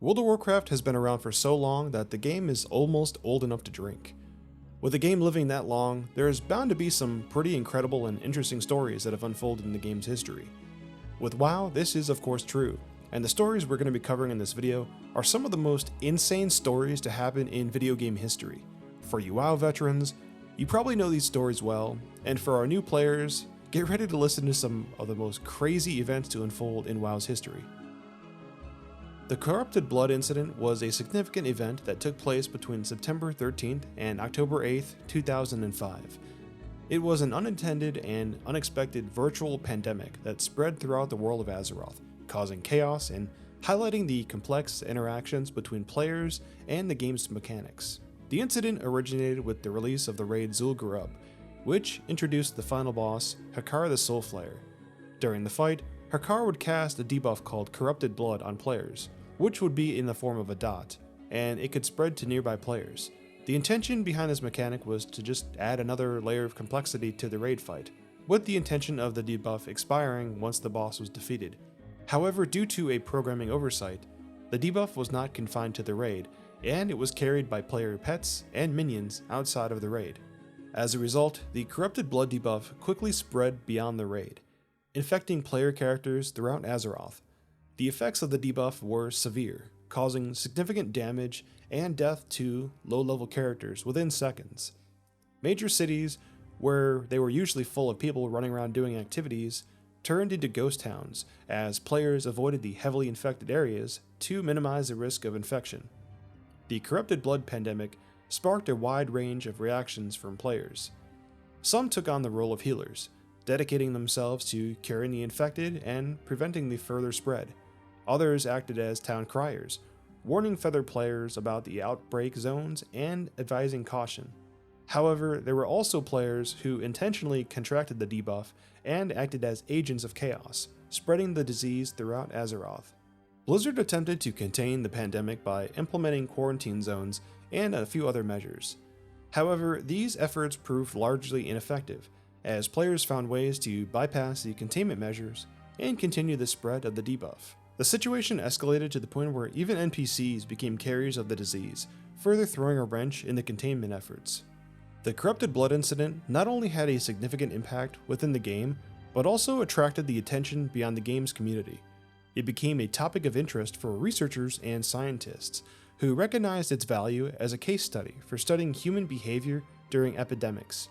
World of Warcraft has been around for so long that the game is almost old enough to drink. With the game living that long, there is bound to be some pretty incredible and interesting stories that have unfolded in the game's history. With WoW, this is of course true, and the stories we're going to be covering in this video are some of the most insane stories to happen in video game history. For you WoW veterans, you probably know these stories well, and for our new players, get ready to listen to some of the most crazy events to unfold in WoW's history. The Corrupted Blood incident was a significant event that took place between September 13th and October 8th, 2005. It was an unintended and unexpected virtual pandemic that spread throughout the world of Azeroth, causing chaos and highlighting the complex interactions between players and the game's mechanics. The incident originated with the release of the raid Zul'Gurub, which introduced the final boss, Hakar the Soulflayer. During the fight, Hakar would cast a debuff called Corrupted Blood on players, which would be in the form of a dot, and it could spread to nearby players. The intention behind this mechanic was to just add another layer of complexity to the raid fight, with the intention of the debuff expiring once the boss was defeated. However, due to a programming oversight, the debuff was not confined to the raid, and it was carried by player pets and minions outside of the raid. As a result, the Corrupted Blood debuff quickly spread beyond the raid, infecting player characters throughout Azeroth. The effects of the debuff were severe, causing significant damage and death to low-level characters within seconds. Major cities, where they were usually full of people running around doing activities, turned into ghost towns as players avoided the heavily infected areas to minimize the risk of infection. The Corrupted Blood pandemic sparked a wide range of reactions from players. Some took on the role of healers, dedicating themselves to curing the infected and preventing the further spread. Others acted as town criers, warning fellow players about the outbreak zones and advising caution. However, there were also players who intentionally contracted the debuff and acted as agents of chaos, spreading the disease throughout Azeroth. Blizzard attempted to contain the pandemic by implementing quarantine zones and a few other measures. However, these efforts proved largely ineffective, as players found ways to bypass the containment measures and continue the spread of the debuff. The situation escalated to the point where even NPCs became carriers of the disease, further throwing a wrench in the containment efforts. The Corrupted Blood incident not only had a significant impact within the game, but also attracted the attention beyond the game's community. It became a topic of interest for researchers and scientists, who recognized its value as a case study for studying human behavior during epidemics.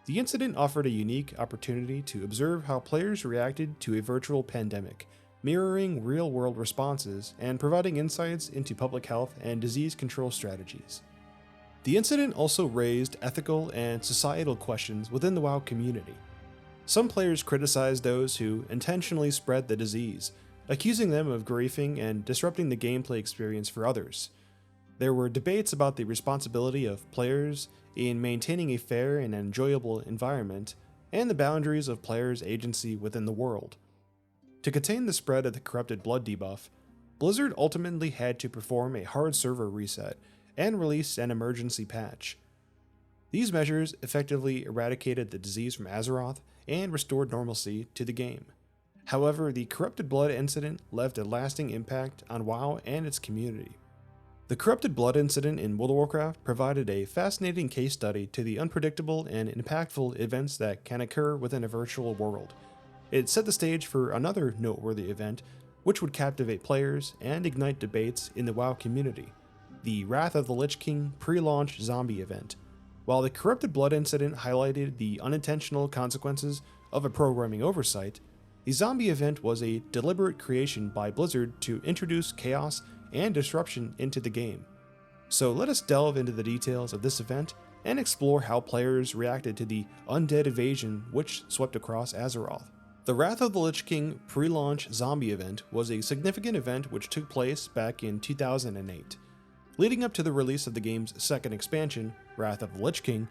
The incident offered a unique opportunity to observe how players reacted to a virtual pandemic, mirroring real-world responses and providing insights into public health and disease control strategies. The incident also raised ethical and societal questions within the WoW community. Some players criticized those who intentionally spread the disease, accusing them of griefing and disrupting the gameplay experience for others. There were debates about the responsibility of players in maintaining a fair and enjoyable environment, and the boundaries of players' agency within the world. To contain the spread of the Corrupted Blood debuff, Blizzard ultimately had to perform a hard server reset and release an emergency patch. These measures effectively eradicated the disease from Azeroth and restored normalcy to the game. However, the Corrupted Blood incident left a lasting impact on WoW and its community. The Corrupted Blood incident in World of Warcraft provided a fascinating case study to the unpredictable and impactful events that can occur within a virtual world. It set the stage for another noteworthy event, which would captivate players and ignite debates in the WoW community: the Wrath of the Lich King pre-launch zombie event. While the Corrupted Blood incident highlighted the unintentional consequences of a programming oversight, the zombie event was a deliberate creation by Blizzard to introduce chaos and disruption into the game. So let us delve into the details of this event and explore how players reacted to the undead invasion which swept across Azeroth. The Wrath of the Lich King pre-launch zombie event was a significant event which took place back in 2008. Leading up to the release of the game's second expansion, Wrath of the Lich King,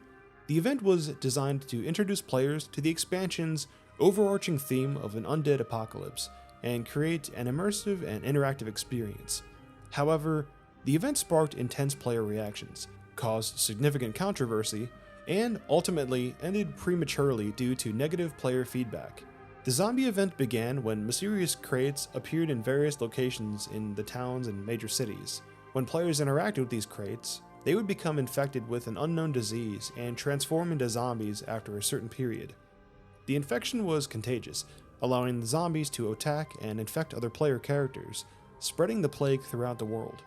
the event was designed to introduce players to the expansion's overarching theme of an undead apocalypse and create an immersive and interactive experience. However, the event sparked intense player reactions, caused significant controversy, and ultimately ended prematurely due to negative player feedback. The zombie event began when mysterious crates appeared in various locations in the towns and major cities. When players interacted with these crates, they would become infected with an unknown disease and transform into zombies after a certain period. The infection was contagious, allowing the zombies to attack and infect other player characters, spreading the plague throughout the world.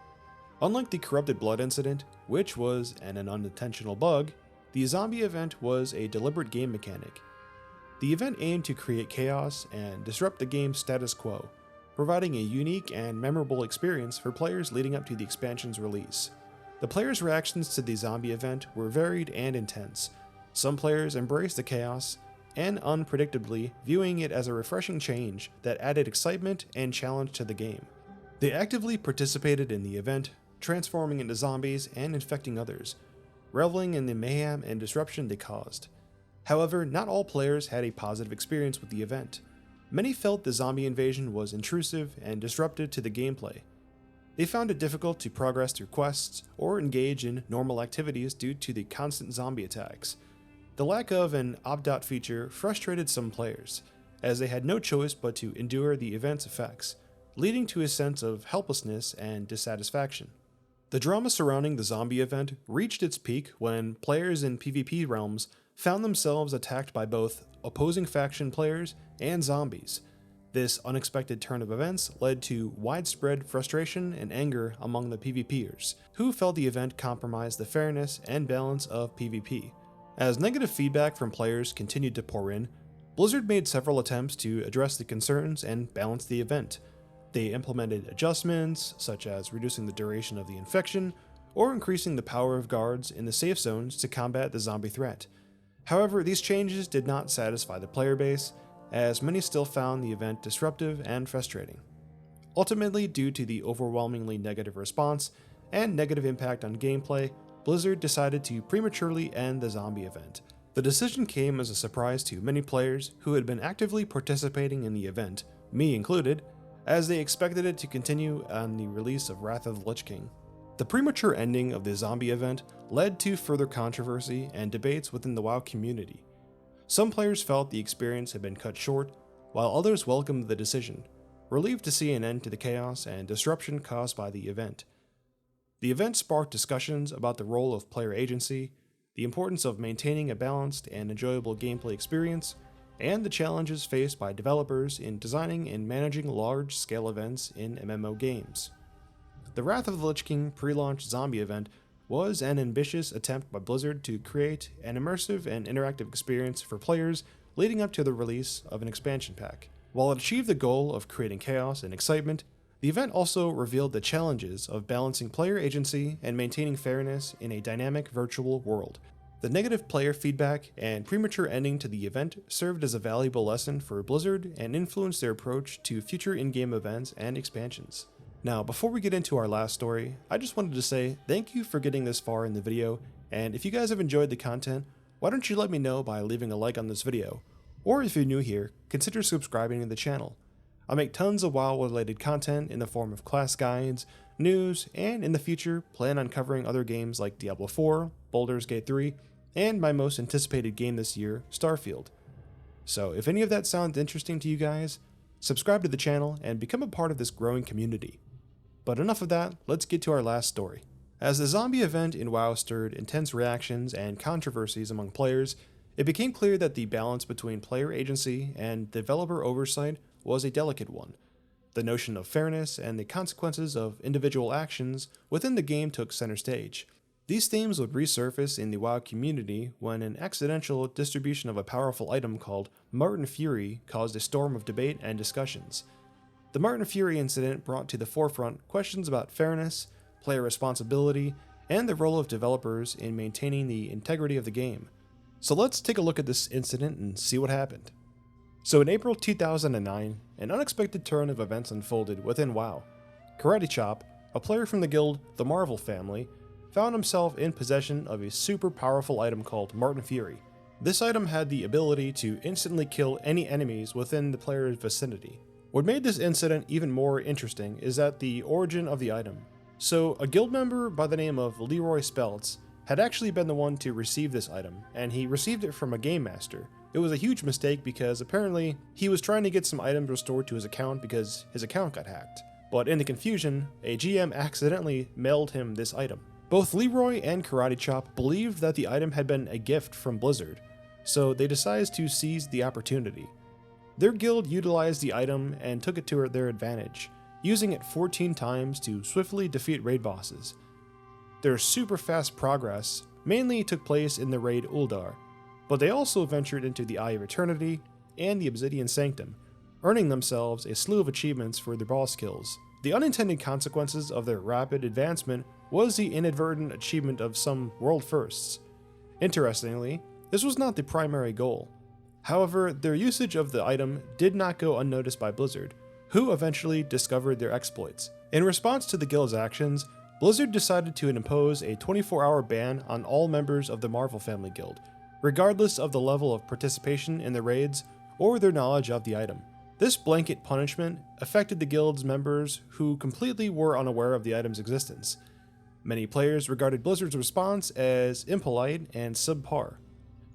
Unlike the corrupted blood incident, which was an unintentional bug, the zombie event was a deliberate game mechanic. The event aimed to create chaos and disrupt the game's status quo, providing a unique and memorable experience for players leading up to the expansion's release. The players' reactions to the zombie event were varied and intense. Some players embraced the chaos, and unpredictably viewing it as a refreshing change that added excitement and challenge to the game. They actively participated in the event, transforming into zombies and infecting others, reveling in the mayhem and disruption they caused. However, not all players had a positive experience with the event. Many felt the zombie invasion was intrusive and disruptive to the gameplay. They found it difficult to progress through quests or engage in normal activities due to the constant zombie attacks. The lack of an opt-out feature frustrated some players, as they had no choice but to endure the event's effects, leading to a sense of helplessness and dissatisfaction. The drama surrounding the zombie event reached its peak when players in PvP realms found themselves attacked by both opposing faction players and zombies. This unexpected turn of events led to widespread frustration and anger among the PvPers, who felt the event compromised the fairness and balance of PvP. As negative feedback from players continued to pour in, Blizzard made several attempts to address the concerns and balance the event. They implemented adjustments, such as reducing the duration of the infection, or increasing the power of guards in the safe zones to combat the zombie threat. However, these changes did not satisfy the player base, as many still found the event disruptive and frustrating. Ultimately, due to the overwhelmingly negative response and negative impact on gameplay, Blizzard decided to prematurely end the zombie event. The decision came as a surprise to many players who had been actively participating in the event, me included, as they expected it to continue on the release of Wrath of the Lich King. The premature ending of the zombie event led to further controversy and debates within the WoW community. Some players felt the experience had been cut short, while others welcomed the decision, relieved to see an end to the chaos and disruption caused by the event. The event sparked discussions about the role of player agency, the importance of maintaining a balanced and enjoyable gameplay experience, and the challenges faced by developers in designing and managing large-scale events in MMO games. The Wrath of the Lich King pre-launch zombie event was an ambitious attempt by Blizzard to create an immersive and interactive experience for players leading up to the release of an expansion pack. While it achieved the goal of creating chaos and excitement, the event also revealed the challenges of balancing player agency and maintaining fairness in a dynamic virtual world. The negative player feedback and premature ending to the event served as a valuable lesson for Blizzard and influenced their approach to future in-game events and expansions. Now, before we get into our last story, I just wanted to say thank you for getting this far in the video, and if you guys have enjoyed the content, why don't you let me know by leaving a like on this video, or if you're new here, consider subscribing to the channel. I make tons of WoW related content in the form of class guides, news, and in the future plan on covering other games like Diablo 4, Baldur's Gate 3, and my most anticipated game this year, Starfield. So if any of that sounds interesting to you guys, subscribe to the channel and become a part of this growing community. But enough of that, let's get to our last story. As the zombie event in WoW stirred intense reactions and controversies among players, it became clear that the balance between player agency and developer oversight was a delicate one. The notion of fairness and the consequences of individual actions within the game took center stage. These themes would resurface in the WoW community when an accidental distribution of a powerful item called Martin Fury caused a storm of debate and discussions. The Martin Fury incident brought to the forefront questions about fairness, player responsibility, and the role of developers in maintaining the integrity of the game. So let's take a look at this incident and see what happened. So in April 2009, an unexpected turn of events unfolded within WoW. Karate Chop, a player from the guild The Marvel Family, found himself in possession of a super powerful item called Martin Fury. This item had the ability to instantly kill any enemies within the player's vicinity. What made this incident even more interesting is that the origin of the item. So a guild member by the name of Leroy Speltz had actually been the one to receive this item, and he received it from a game master, It was a huge mistake because apparently he was trying to get some items restored to his account because his account got hacked. But in the confusion, a GM accidentally mailed him this item. Both Leroy and Karate Chop believed that the item had been a gift from Blizzard, so they decided to seize the opportunity. Their guild utilized the item and took it to their advantage, using it 14 times to swiftly defeat raid bosses. Their super fast progress mainly took place in the raid Uldar, but they also ventured into the Eye of Eternity and the Obsidian Sanctum, earning themselves a slew of achievements for their boss kills. The unintended consequences of their rapid advancement was the inadvertent achievement of some world firsts. Interestingly, this was not the primary goal. However, their usage of the item did not go unnoticed by Blizzard, who eventually discovered their exploits. In response to the guild's actions, Blizzard decided to impose a 24-hour ban on all members of the Marvel Family Guild, regardless of the level of participation in the raids or their knowledge of the item. This blanket punishment affected the guild's members who completely were unaware of the item's existence. Many players regarded Blizzard's response as impolite and subpar.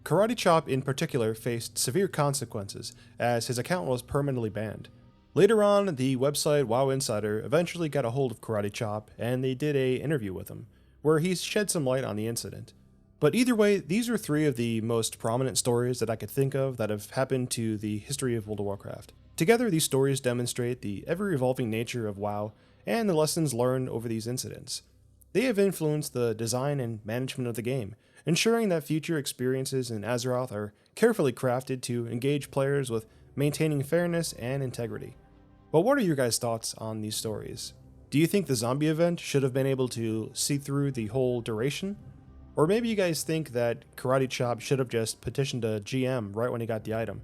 Karate Chop in particular faced severe consequences as his account was permanently banned. Later on, the website WoW Insider eventually got a hold of Karate Chop and they did an interview with him, where he shed some light on the incident. But either way, these are three of the most prominent stories that I could think of that have happened to the history of World of Warcraft. Together, these stories demonstrate the ever-evolving nature of WoW and the lessons learned over these incidents. They have influenced the design and management of the game, ensuring that future experiences in Azeroth are carefully crafted to engage players with maintaining fairness and integrity. But what are your guys' thoughts on these stories? Do you think the zombie event should have been able to see through the whole duration? Or maybe you guys think that Karate Chop should have just petitioned a GM right when he got the item.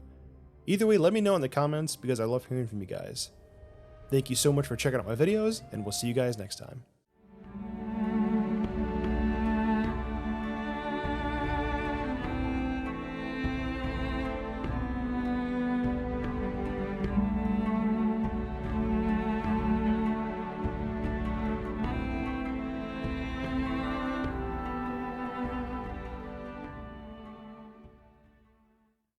Either way, let me know in the comments because I love hearing from you guys. Thank you so much for checking out my videos, and we'll see you guys next time.